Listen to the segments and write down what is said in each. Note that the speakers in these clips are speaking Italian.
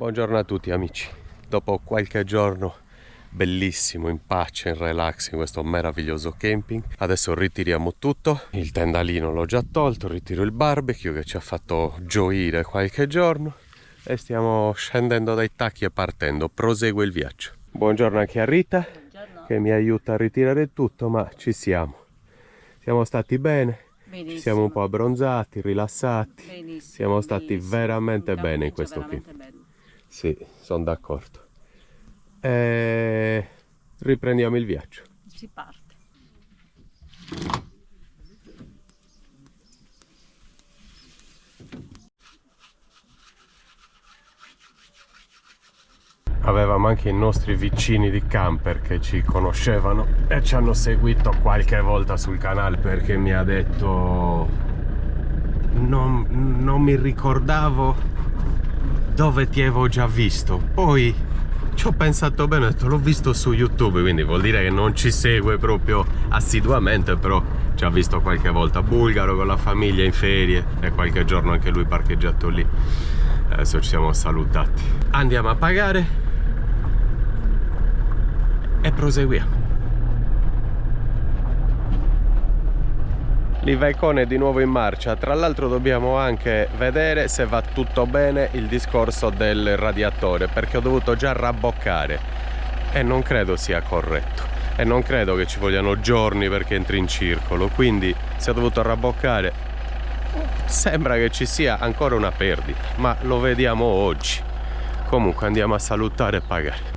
Buongiorno a tutti amici, dopo qualche giorno bellissimo, in pace, in relax, in questo meraviglioso camping, adesso ritiriamo tutto, il tendalino l'ho già tolto, ritiro il barbecue che ci ha fatto gioire qualche giorno e stiamo scendendo dai tacchi e partendo, prosegue il viaggio. Buongiorno anche a Rita. Buongiorno. Che mi aiuta a ritirare tutto, ma ci siamo stati bene. Benissimo. Ci siamo un po' abbronzati, rilassati. Benissimo, Siamo stati benissimo. veramente Da un bene in viaggio questo veramente film. bello. Sì, sono d'accordo. E riprendiamo il viaggio. Si parte. Avevamo anche i nostri vicini di camper che ci conoscevano e ci hanno seguito qualche volta sul canale perché mi ha detto non mi ricordavo dove ti avevo già visto. Poi ci ho pensato bene, ho detto l'ho visto su YouTube, quindi vuol dire che non ci segue proprio assiduamente, però ci ha visto qualche volta. Bulgaro con la famiglia in ferie e qualche giorno anche lui parcheggiato lì. Adesso ci siamo salutati. Andiamo a pagare e proseguiamo. L'Iveco è di nuovo in marcia. Tra l'altro dobbiamo anche vedere se va tutto bene il discorso del radiatore, perché ho dovuto già rabboccare e non credo sia corretto e non credo che ci vogliano giorni perché entri in circolo, quindi se ho dovuto rabboccare sembra che ci sia ancora una perdita, ma lo vediamo oggi. Comunque andiamo a salutare e pagare.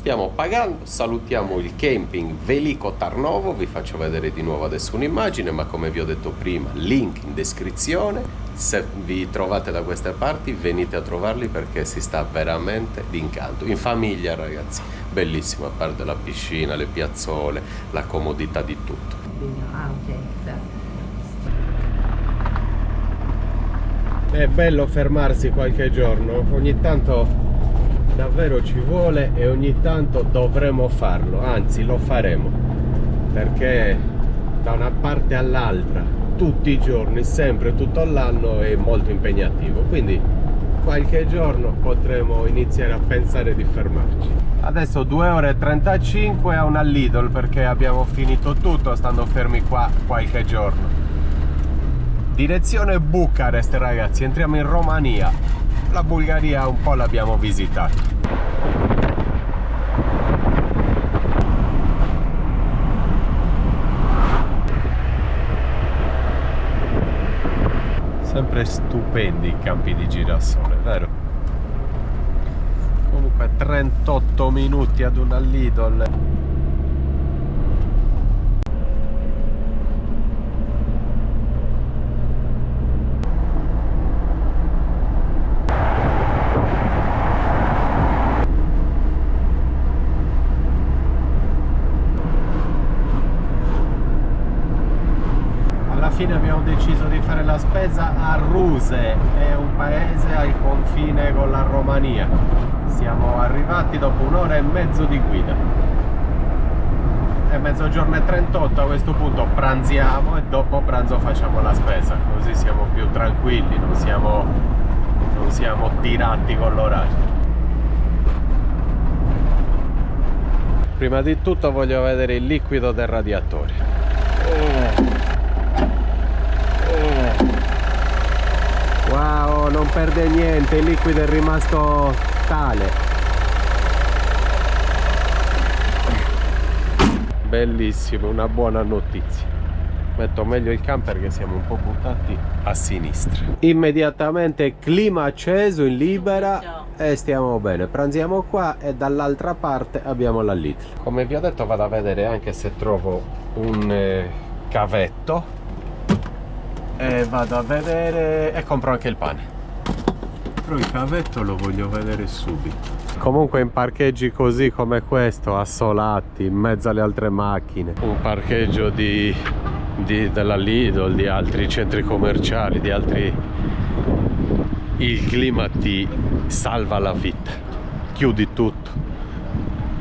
Stiamo pagando, salutiamo il camping Veliko Tarnovo, vi faccio vedere di nuovo adesso un'immagine, ma come vi ho detto prima, link in descrizione. Se vi trovate da queste parti venite a trovarli perché si sta veramente d'incanto, in famiglia ragazzi, bellissimo, a parte la piscina, le piazzole, la comodità di tutto. È bello fermarsi qualche giorno, ogni tanto davvero ci vuole e ogni tanto dovremo farlo, anzi lo faremo, perché da una parte all'altra tutti i giorni, sempre tutto l'anno è molto impegnativo, quindi qualche giorno potremo iniziare a pensare di fermarci. Adesso 2 ore e 35 a una Lidl perché abbiamo finito tutto stando fermi qua qualche giorno. Direzione Bucarest ragazzi, entriamo in Romania. La Bulgaria un po' l'abbiamo visitata. Sempre stupendi i campi di girasole, vero? Comunque 38 minuti ad una Lidl. Alla fine abbiamo deciso di fare la spesa a Ruse, è un paese al confine con la Romania. Siamo arrivati dopo 1 ora e mezzo di guida. È mezzogiorno e 38, a questo punto pranziamo e dopo pranzo facciamo la spesa, così siamo più tranquilli, non siamo tirati con l'orario. Prima di tutto voglio vedere il liquido del radiatore. Wow, non perde niente, il liquido è rimasto tale. Bellissimo, una buona notizia. Metto meglio il camper che siamo un po' buttati a sinistra. Immediatamente clima acceso in libera e stiamo bene. Pranziamo qua e dall'altra parte abbiamo la Lidl. Come vi ho detto vado a vedere anche se trovo un cavetto. E vado a vedere e compro anche il pane, però il cavetto lo voglio vedere subito. Comunque in parcheggi così come questo, assolati in mezzo alle altre macchine, un parcheggio della Lidl, di altri centri commerciali, di altri, il clima ti salva la vita. Chiudi tutto,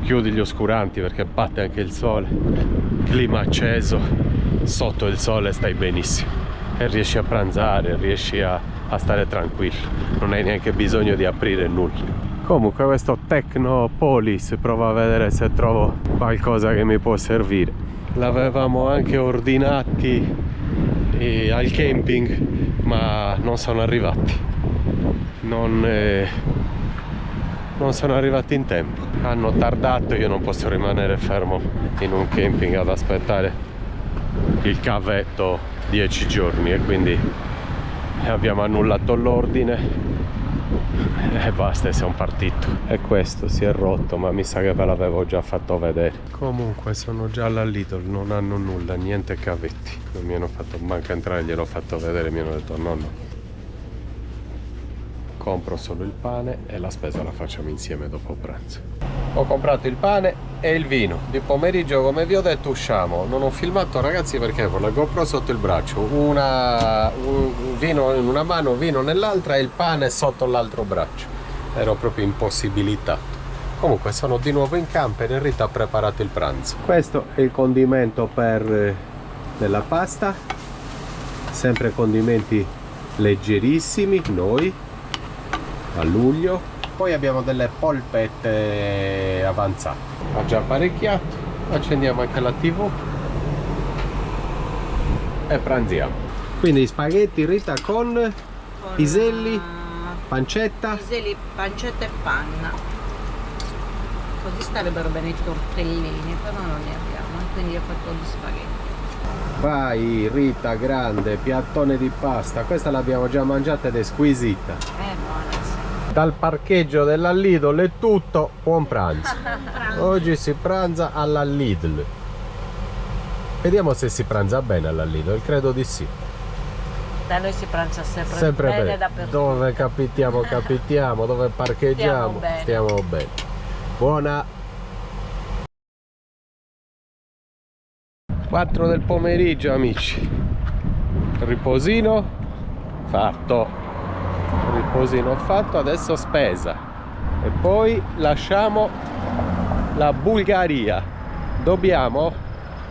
chiudi gli oscuranti perché batte anche il sole, clima acceso, sotto il sole stai benissimo. e riesci a pranzare, riesci a stare tranquillo, non hai neanche bisogno di aprire nulla. Comunque questo Technopolis, provo a vedere se trovo qualcosa che mi può servire. L'avevamo anche ordinati al camping, ma non sono arrivati, non sono arrivati in tempo, hanno tardato. Io non posso rimanere fermo in un camping ad aspettare il cavetto 10 giorni e quindi abbiamo annullato l'ordine e basta, e siamo partiti. E questo si è rotto, ma mi sa che ve l'avevo già fatto vedere. Comunque sono già alla Lidl, non hanno nulla, niente cavetti, non mi hanno fatto manco entrare, gliel'ho fatto vedere, mi hanno detto no, compro solo il pane e la spesa la facciamo insieme dopo pranzo. Ho comprato il pane e il vino. Di pomeriggio, come vi ho detto, usciamo. Non ho filmato, ragazzi, perché con la GoPro sotto il braccio, un vino in una mano, vino nell'altra e il pane sotto l'altro braccio. Ero proprio impossibilitato. Comunque sono di nuovo in camper e Rita ha preparato il pranzo. Questo è il condimento per della pasta, sempre condimenti leggerissimi, noi a luglio. Poi abbiamo delle polpette avanzate. Ha già apparecchiato, accendiamo anche la TV e pranziamo. Quindi spaghetti, Rita, con piselli, pancetta. Piselli, pancetta e panna. Così starebbero bene i tortellini, però non ne abbiamo, quindi ho fatto gli spaghetti. Vai Rita, grande, piattone di pasta. Questa l'abbiamo già mangiata ed è squisita. Buona, sì. Dal parcheggio della Lidl è tutto, buon pranzo. Oggi si pranza alla Lidl. Vediamo se si pranza bene alla Lidl, credo di sì. Da noi si pranza sempre bene, dappertutto. Dove capitiamo, dove parcheggiamo, stiamo bene. Buona. 4 del pomeriggio, amici. Riposino fatto. Riposino fatto, adesso spesa e poi lasciamo la Bulgaria. Dobbiamo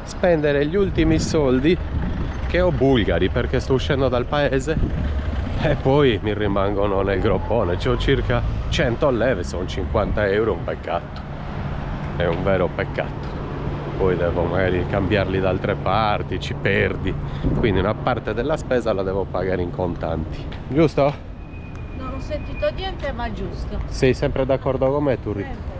spendere gli ultimi soldi che ho bulgari, perché sto uscendo dal paese e poi mi rimangono nel groppone. C'ho circa 100 leve, sono 50 euro, un peccato, è un vero peccato. Poi devo magari cambiarli da altre parti, ci perdi, quindi una parte della spesa la devo pagare in contanti, giusto? Non ho sentito niente, ma giusto. Sei sempre d'accordo con me, tu, Rita?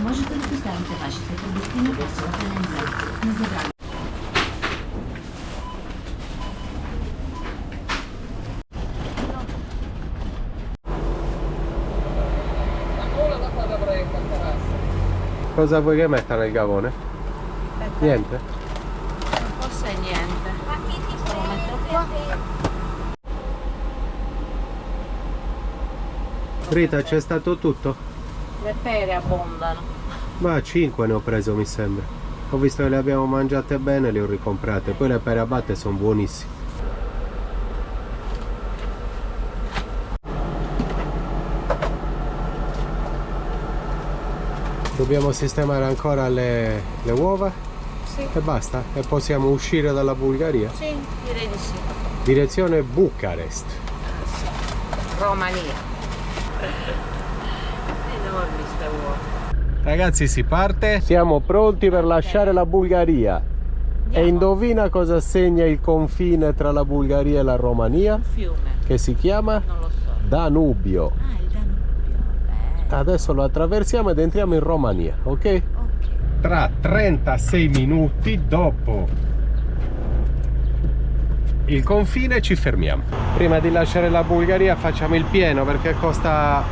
Можете да поставите вашите продукти на касовата лента. Не забравяйте. Cosa vuoi che metta nel gavone? Niente? Forse niente. Lo metto qua. Rita, c'è stato tutto? Le pere abbondano. Ma 5 ne ho preso, mi sembra. Ho visto che le abbiamo mangiate bene, le ho ricomprate. Poi le pere a batte sono buonissime. Dobbiamo sistemare ancora le uova? Sì. E basta? E possiamo uscire dalla Bulgaria? Sì, direi di sì. Direzione Bucarest. Romania. Enormi ste uova. Ragazzi, si parte. Siamo pronti per lasciare la Bulgaria. E indovina cosa segna il confine tra la Bulgaria e la Romania? Un fiume. Che si chiama? Non lo so. Danubio. Ah, il Danubio. Beh. Adesso lo attraversiamo ed entriamo in Romania, ok? Ok. Tra 36 minuti dopo il confine ci fermiamo. Prima di lasciare la Bulgaria facciamo il pieno, perché costa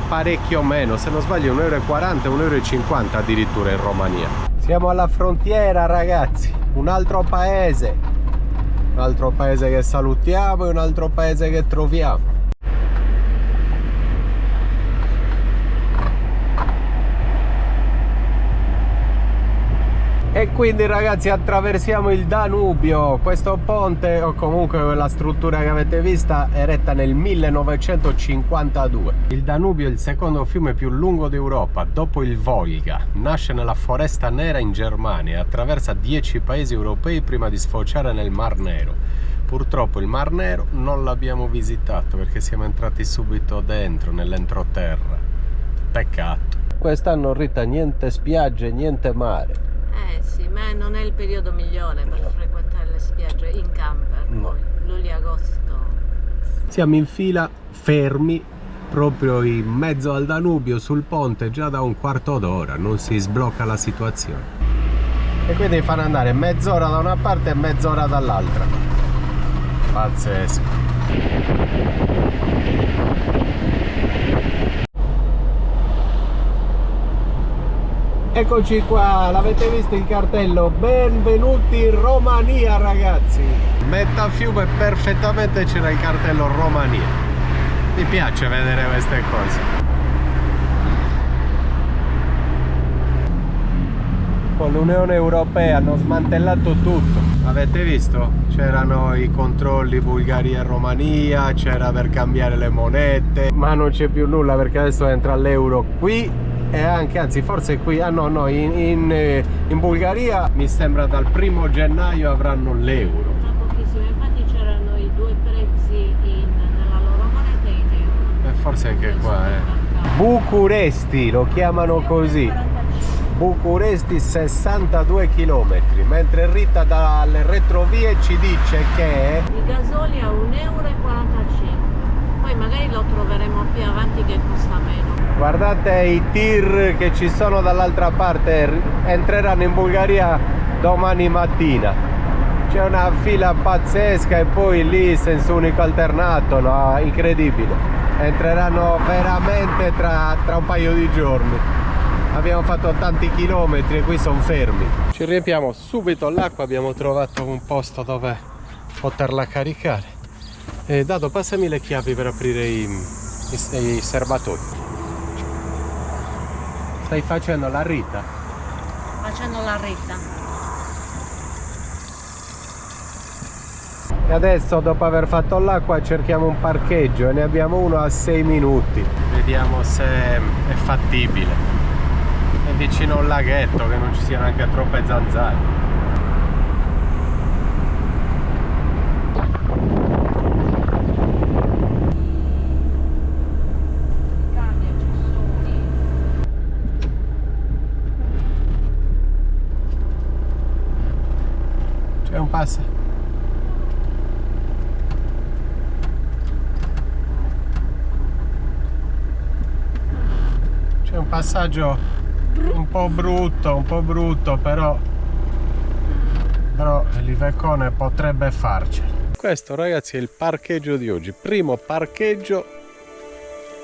parecchio meno, se non sbaglio 1,40 €, 1,50 € addirittura in Romania. Siamo alla frontiera, ragazzi, un altro paese che salutiamo e un altro paese che troviamo. E quindi ragazzi attraversiamo il Danubio. Questo ponte, o comunque quella struttura che avete vista, è eretta nel 1952. Il Danubio è il secondo fiume più lungo d'Europa dopo il Volga. Nasce nella Foresta Nera in Germania e attraversa 10 paesi europei prima di sfociare nel Mar Nero. Purtroppo il Mar Nero non l'abbiamo visitato perché siamo entrati subito dentro, nell'entroterra. Peccato. Quest'anno Rita niente spiagge, niente mare. Sì, ma non è il periodo migliore per frequentare le spiagge in camper, No. poi luglio-agosto. Siamo in fila, fermi, proprio in mezzo al Danubio, sul ponte, già da un quarto d'ora, non si sblocca la situazione. E quindi fanno andare mezz'ora da una parte e mezz'ora dall'altra. Pazzesco. Eccoci qua, l'avete visto il cartello? Benvenuti in Romania ragazzi! Metà fiume perfettamente c'era il cartello Romania. Mi piace vedere queste cose. Con l'Unione Europea hanno smantellato tutto. Avete visto? C'erano i controlli Bulgaria e Romania, c'era per cambiare le monete, ma non c'è più nulla perché adesso entra l'euro qui. E anche, anzi forse qui, in Bulgaria mi sembra dal 1° gennaio avranno l'euro. Tra pochissimo, infatti c'erano i due prezzi nella loro moneta in euro. E forse anche qua, Bucuresti lo chiamano così. Bucuresti 62 km, mentre Rita dalle retrovie ci dice che il gasolio a 1,45 euro. Poi magari lo troveremo più avanti che costa meno. guardate i tir che ci sono dall'altra parte, entreranno in Bulgaria domani mattina. C'è una fila pazzesca e poi lì senso unico alternato, no? Incredibile. Entreranno veramente tra un paio di giorni. Abbiamo fatto tanti chilometri e qui sono fermi. Ci riempiamo subito l'acqua, abbiamo trovato un posto dove poterla caricare. E Dado, passami le chiavi per aprire i serbatoi. Stai facendo la Rita? Facendo la Rita. E adesso, dopo aver fatto l'acqua, cerchiamo un parcheggio e ne abbiamo uno a 6 minuti. Vediamo se è fattibile. È vicino a un laghetto, che non ci siano anche troppe zanzare. C'è un passo. C'è un passaggio un po' brutto, però l'Iveco potrebbe farcela. Questo ragazzi è il parcheggio di oggi, primo parcheggio,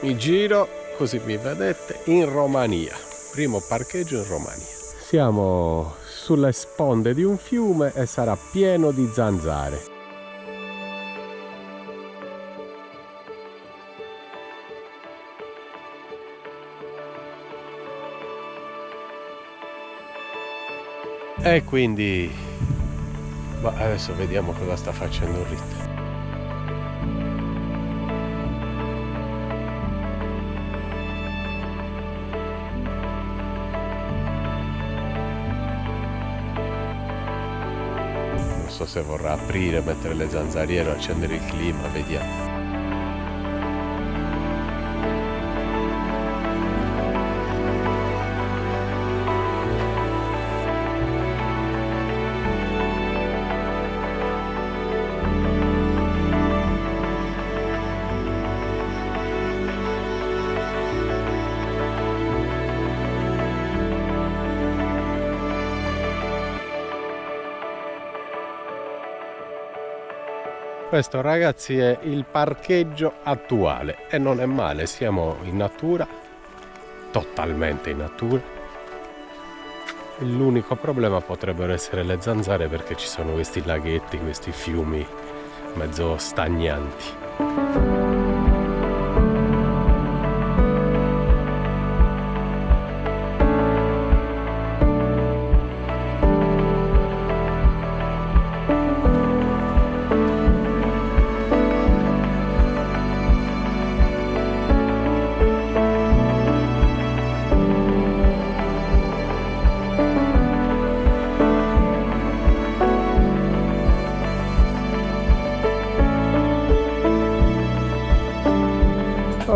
mi giro così mi vedete, in Romania, primo parcheggio in Romania. Siamo sulle sponde di un fiume e sarà pieno di zanzare. E quindi adesso vediamo cosa sta facendo Rita. Non so se vorrà aprire, mettere le zanzariere, accendere il clima, vediamo. Questo ragazzi è il parcheggio attuale e non è male, siamo in natura, totalmente in natura. L'unico problema potrebbero essere le zanzare perché ci sono questi laghetti, questi fiumi mezzo stagnanti.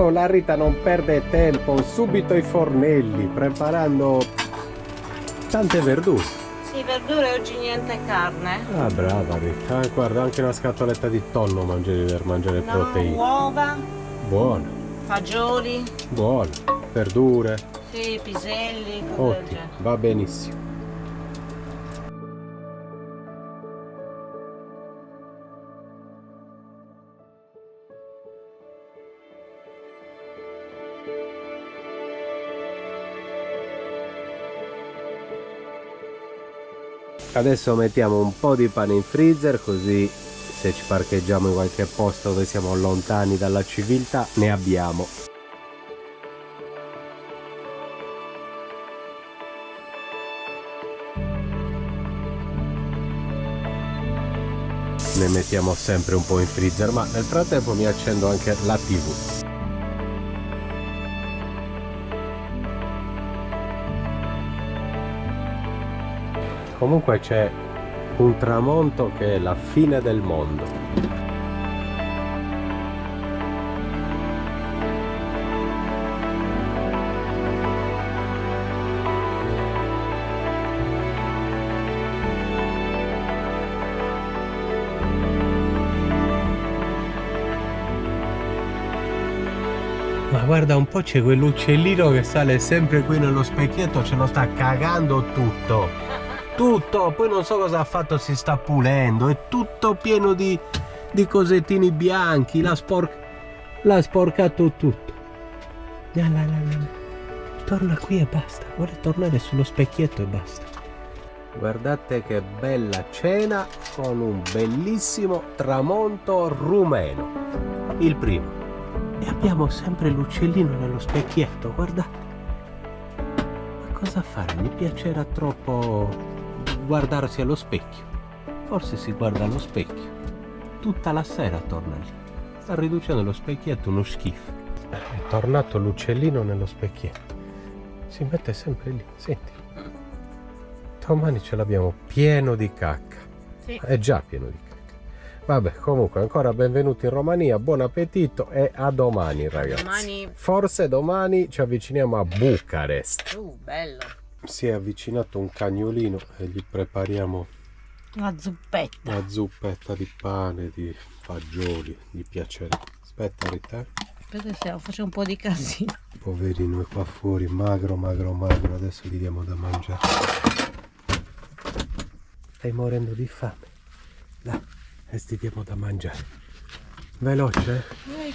Oh, la Rita non perde tempo, subito i fornelli, preparando tante verdure. Sì, verdure, oggi niente carne. Ah, brava Rita. Guarda, anche una scatoletta di tonno mangiare per mangiare No, proteine. uova, Buona, fagioli, buona. Verdure. sì, piselli, cose del Ottimo, genere. va benissimo. Adesso mettiamo un po' di pane in freezer, così se ci parcheggiamo in qualche posto dove siamo lontani dalla civiltà ne abbiamo. Ne mettiamo sempre un po' in freezer, ma nel frattempo mi accendo anche la TV. Comunque c'è un tramonto che è la fine del mondo. Ma guarda un po', c'è quell'uccellino che sale sempre qui nello specchietto, ce lo sta cagando tutto. Tutto, poi non so cosa ha fatto, si sta pulendo, è tutto pieno di cosettini bianchi, l'ha sporcato tutto. Torna qui e basta, vuole tornare sullo specchietto e basta. Guardate che bella cena con un bellissimo tramonto rumeno, il primo. E abbiamo sempre l'uccellino nello specchietto, guardate. Ma cosa fare? Gli piacerà troppo guardarsi allo specchio. Forse si guarda allo specchio tutta la sera, torna lì, sta riducendo lo specchietto, uno schifo. È tornato l'uccellino nello specchietto, si mette sempre lì, senti. Domani ce l'abbiamo pieno di cacca. Sì. È già pieno di cacca. Vabbè, comunque ancora benvenuti in Romania, buon appetito e a domani ragazzi. Domani. Forse domani ci avviciniamo a Bucarest. Bello. Si è avvicinato un cagnolino e gli prepariamo Una zuppetta. una zuppetta di pane, di fagioli, gli piacerà. Aspetta Rita. Aspetta se faccio un po' di casino. Poverino è qua fuori, magro, adesso gli diamo da mangiare. Stai morendo di fame. Dai, adesso gli diamo da mangiare. Veloce?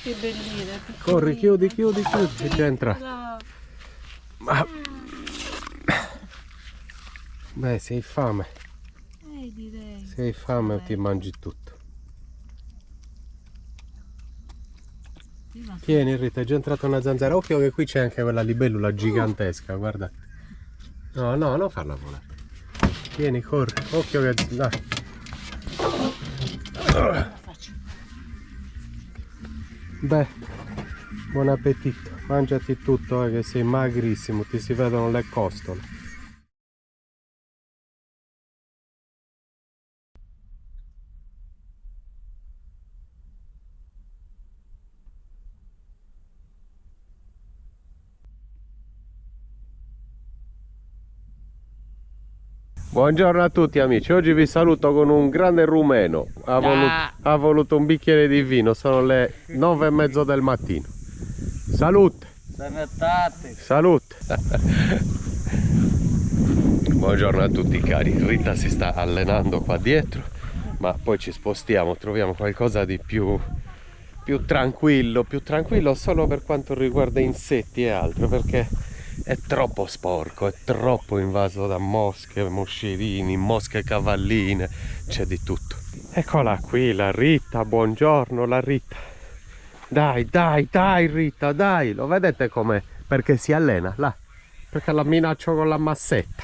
Che bellina. Corri, chiudi, è già entrato. Ma... Beh, se hai fame. Direi. Se hai fame ti mangi tutto. Tieni Rita, è già entrata una zanzara. Occhio che qui c'è anche quella libellula gigantesca, guarda. No, non farla volare. Tieni, corri. Occhio che... Dai. Beh, buon appetito. Mangiati tutto, che sei magrissimo, ti si vedono le costole. Buongiorno a tutti amici, oggi vi saluto con un grande rumeno, ha voluto un bicchiere di vino, sono le 9:30 del mattino. Salute! Salute! Buongiorno a tutti cari, Rita si sta allenando qua dietro, ma poi ci spostiamo, troviamo qualcosa di più tranquillo solo per quanto riguarda insetti e altro, perché è troppo sporco, è troppo invaso da mosche, moscerini, mosche cavalline, c'è di tutto. Eccola qui la Rita, buongiorno la Rita. Dai Rita, dai, lo vedete com'è? Perché si allena, là, perché la minaccio con la massetta.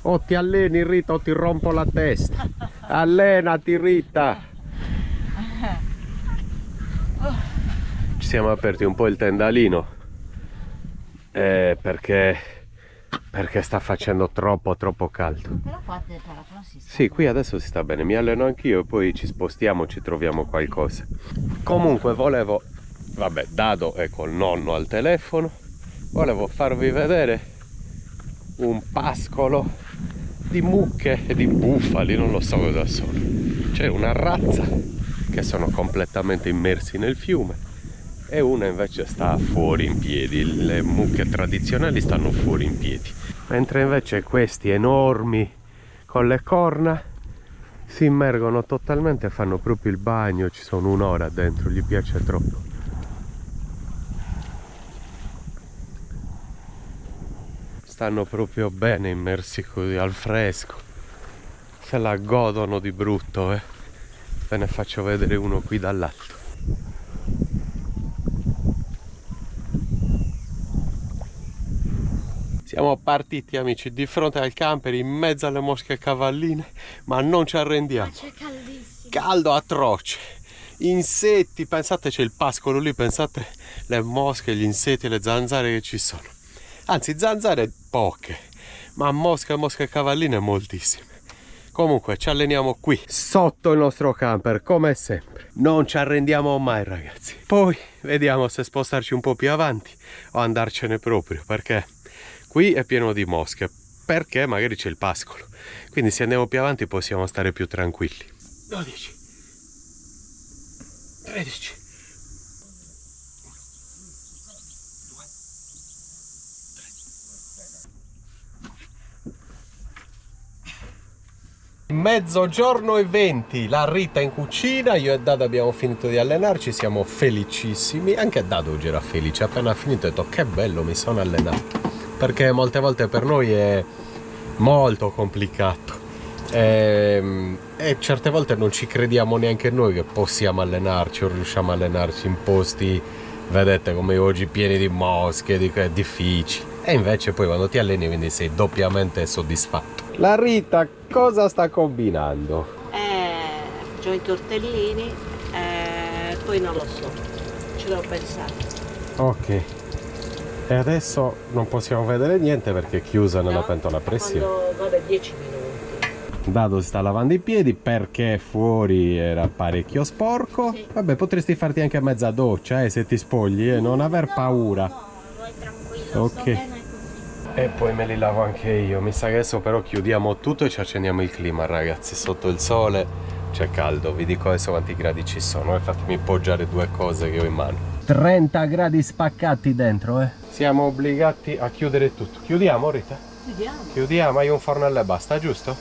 O ti alleni Rita o ti rompo la testa. Allenati Rita. Ci siamo aperti un po' il tendalino. Perché sta facendo troppo caldo. Però qua a temperatura si sta. Sì, qui adesso si sta bene, mi alleno anch'io e poi ci spostiamo, ci troviamo qualcosa. Comunque volevo Vabbè, Dado è col nonno al telefono. Volevo farvi vedere un pascolo di mucche e di bufali, non lo so cosa sono. C'è una razza che sono completamente immersi nel fiume e una invece sta fuori in piedi. Le mucche tradizionali stanno fuori in piedi, mentre invece questi enormi con le corna si immergono totalmente, fanno proprio il bagno, ci sono un'ora dentro, gli piace troppo. Stanno proprio bene immersi così al fresco, se la godono di brutto, eh. Ve ne faccio vedere uno qui dall'alto. Siamo partiti, amici, di fronte al camper, in mezzo alle mosche cavalline, ma non ci arrendiamo. C'è caldissimo. Caldo atroce, insetti, pensate c'è il pascolo lì, pensate le mosche, gli insetti, le zanzare che ci sono. Anzi, zanzare poche, ma mosche cavalline moltissime. Comunque ci alleniamo qui, sotto il nostro camper, come sempre. Non ci arrendiamo mai, ragazzi. Poi vediamo se spostarci un po' più avanti o andarcene proprio, perché qui è pieno di mosche, perché magari c'è il pascolo. Quindi se andiamo più avanti possiamo stare più tranquilli. 12, 13. Mezzogiorno e 20, la Rita in cucina, io e Dado abbiamo finito di allenarci, siamo felicissimi, anche Dado oggi era felice, appena finito ha detto che bello, mi sono allenato, perché molte volte per noi è molto complicato e certe volte non ci crediamo neanche noi che possiamo allenarci o riusciamo a allenarci in posti, vedete come oggi, pieni di mosche, è difficile, e invece poi quando ti alleni quindi sei doppiamente soddisfatto. La Rita cosa sta combinando? Facciamo i tortellini, poi non lo so, ci devo pensare. Ok, e adesso non possiamo vedere niente perché è chiusa nella pentola a pressione. Vabbè, 10 minuti. Dado si sta lavando i piedi perché fuori era parecchio sporco. Sì. Vabbè, potresti farti anche mezza doccia, se ti spogli, non aver paura. No, vai tranquillo, Ok. sto bene così. E poi me li lavo anche io. Mi sa che adesso però chiudiamo tutto e ci accendiamo il clima, ragazzi. Sotto il sole c'è caldo. Vi dico adesso quanti gradi ci sono. E fatemi poggiare due cose che ho in mano. 30 gradi spaccati dentro, eh. Siamo obbligati a chiudere tutto. Chiudiamo, Rita? Vediamo. Chiudiamo. Hai un fornello e basta, giusto?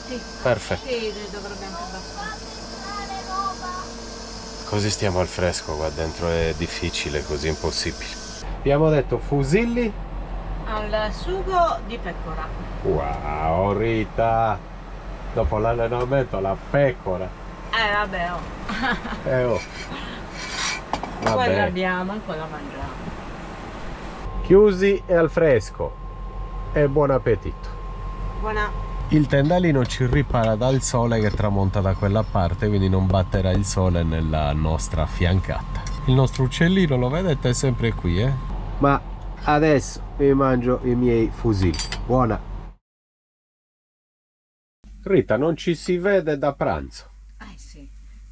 Sì. Perfetto. Sì, dovrebbe anche bastare. Così stiamo al fresco qua dentro. È difficile, così impossibile. Abbiamo detto fusilli. Al sugo di pecora. Wow, Rita, dopo l'allenamento la pecora. Vabbè, oh. Oh. Quella Vabbè. abbiamo e quella mangiamo. Chiusi e al fresco. E buon appetito. Buona. Il tendalino ci ripara dal sole che tramonta da quella parte, quindi non batterà il sole nella nostra fiancata. Il nostro uccellino, lo vedete, è sempre qui, eh? Ma adesso mi mangio i miei fusilli. Buona. Rita, non ci si vede da pranzo. Sì.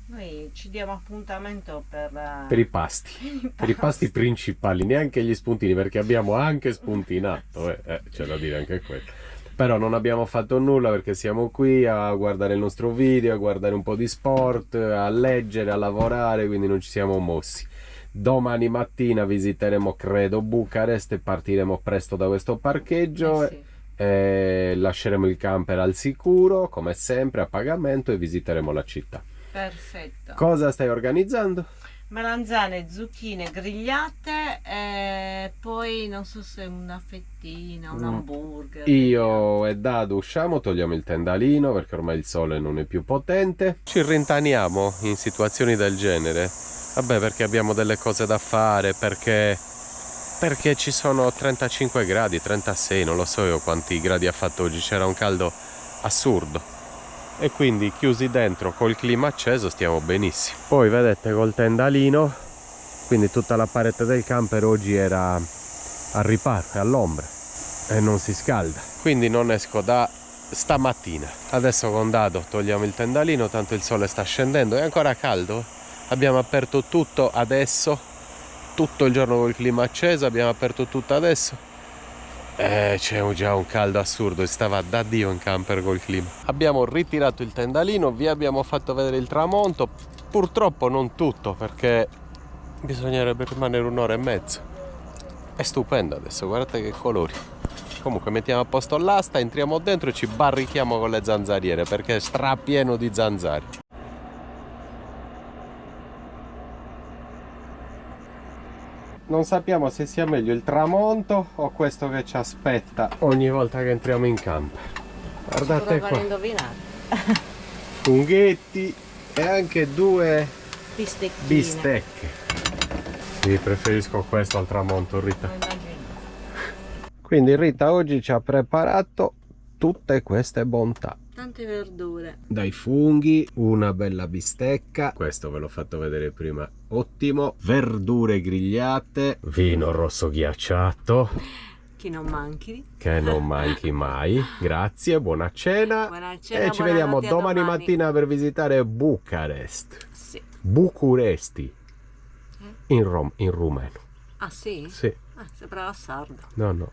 Noi ci diamo appuntamento per I pasti. Per i pasti principali, neanche gli spuntini, perché abbiamo anche spuntinato, c'è da dire anche quello. Però non abbiamo fatto nulla perché siamo qui a guardare il nostro video, a guardare un po' di sport, a leggere, a lavorare, quindi non ci siamo mossi. Domani mattina visiteremo, credo, Bucarest e partiremo presto da questo parcheggio. sì. E lasceremo il camper al sicuro, come sempre, a pagamento, e visiteremo la città. Perfetto. Cosa stai organizzando? Melanzane, zucchine grigliate e poi non so se una fettina, un hamburger. Io e Dado usciamo, togliamo il tendalino perché ormai il sole non è più potente. Ci rintaniamo in situazioni del genere. Vabbè, perché abbiamo delle cose da fare, perché ci sono 35 gradi, 36, non lo so io quanti gradi ha fatto oggi, c'era un caldo assurdo. E quindi chiusi dentro col clima acceso stiamo benissimo. Poi vedete col tendalino, quindi tutta la parete del camper oggi era al riparo, all'ombra e non si scalda. Quindi non esco da stamattina. Adesso con Dado togliamo il tendalino, tanto il sole sta scendendo, è ancora caldo. Abbiamo aperto tutto adesso tutto il giorno col clima acceso, abbiamo aperto tutto adesso. C'è già un caldo assurdo, stava da Dio in camper col clima. Abbiamo ritirato il tendalino, vi abbiamo fatto vedere il tramonto, purtroppo non tutto perché bisognerebbe rimanere un'ora e mezza. È stupendo adesso, guardate che colori. Comunque mettiamo a posto l'asta, entriamo dentro e ci barrichiamo con le zanzariere perché è strapieno di zanzari. Non sappiamo se sia meglio il tramonto o questo che ci aspetta ogni volta che entriamo in camper. Guardate qua, funghetti e anche 2 bistecche. Io preferisco questo al tramonto, Rita. Quindi Rita oggi ci ha preparato tutte queste bontà. Tante verdure. Dai funghi, una bella bistecca, questo ve l'ho fatto vedere prima, ottimo, verdure grigliate, vino rosso ghiacciato, Che non manchi. che non manchi mai, grazie, buona cena, Buona cena, e ci vediamo buonanotte, a domani domani. mattina per visitare Bucarest, Sì. Bucuresti, in rumeno. Ah sì? Sì, Ah, sembrava sardo. no.